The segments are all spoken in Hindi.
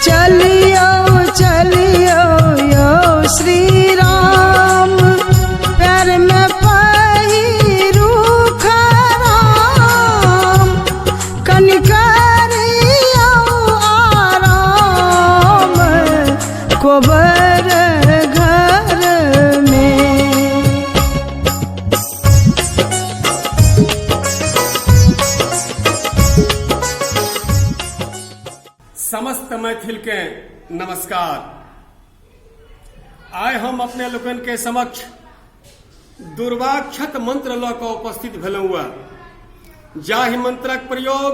चलियो चलियो यो श्री राम, पैर में पहिरू खराम, कनिकरियो आराम, कोबर घर में। समस्त मैथिल के नमस्कार। आइ हम अपने लोकन के समक्ष दुर्वाक्षत मंत्र लऽ कऽ उपस्थित भेलहुँ। जाहि मंत्रक प्रयोग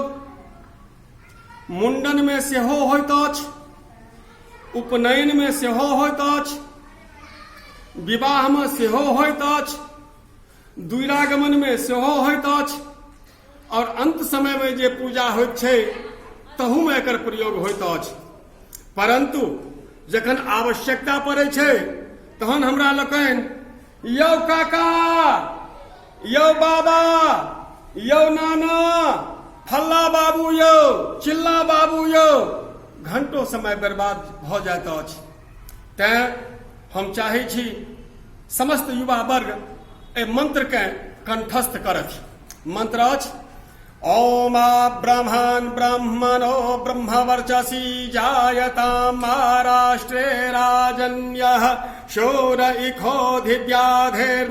मुंडन में सेहो होइत अछि, उपनयन में सेहो होइत अछि, विवाह में सेहो होइत अछि, द्विरागमन में सेहो होइत अछि, और अंत समय में जे पूजा होइत छै तहू में एकर प्रयोग होइत अछि। परंतु जखन आवश्यकता पड़ै छै तहन हमरा लोकनि यौ काका, यौ बाबा, यौ नाना, फल्ला बाबू यौ, चिल्ला बाबू यौ, घंटों समय बर्बाद भऽ जाइत अछि। तेँ हम चाहै छी समस्त युवा वर्ग एहि मंत्र के कंठस्थ करथि। मंत्र अछि ओम ब्रह्मन् ब्रह्मणो ब्रह्मवर्चसी जायतां महाराष्ट्रे राजन्यः शूर इखो दिव्याधेर्महारथो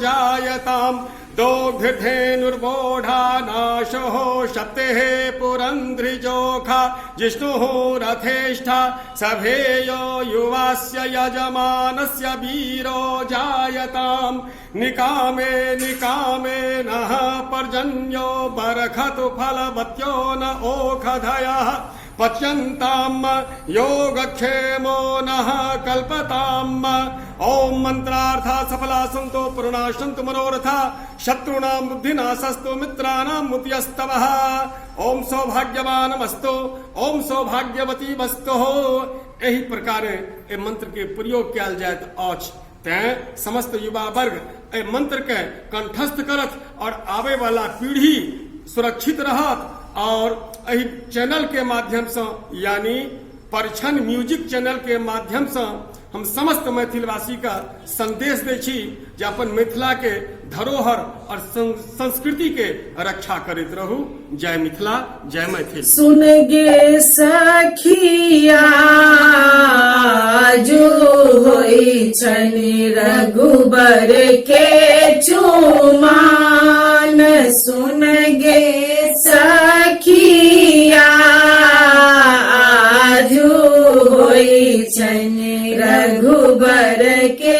जायतां दोग्धेनुर्वोढा नाशो शक्तेः पुरंद्रिजोखा जिष्णुः रथेष्ठा सभेयो युवास्य यजमानस्य वीरो जायतां निकामे निकामे नः पर्जन्यो बरखतु फलवत्यो न ओखधयः पच्यन्ताम् योगक्षेमो नः कल्पताम्। ओम मंत्रार्था सफला सन्तो पूर्णा सन्तु मनोरथा शत्रूणां बुद्धिनाशस्तु मित्राणां मुद्यस्तवः। ओम सौभाग्यवानमस्तु, ओम सौभाग्यवती वस्तु। एहि प्रकारे ए मंत्र के प्रयोग कयल जाइत अछि। तेँ समस्त युवा वर्ग ए मंत्र के कंठस्थ करत और आवे वाला पीढ़ी सुरक्षित रहत। और एहि चैनल के माध्यम से यानी परछन म्यूजिक चैनल के माध्यम से हम समस्त मैथिलवासी का संदेश दै छी जे अपन मिथिला के धरोहर और संस्कृति के रक्षा करैत रहू। जय मिथिला, जय मैथिल। सुन गे सखिया जो होई छनि रघुबर के चुमान, सुन गे सखिया जो होई छनि रघुबर के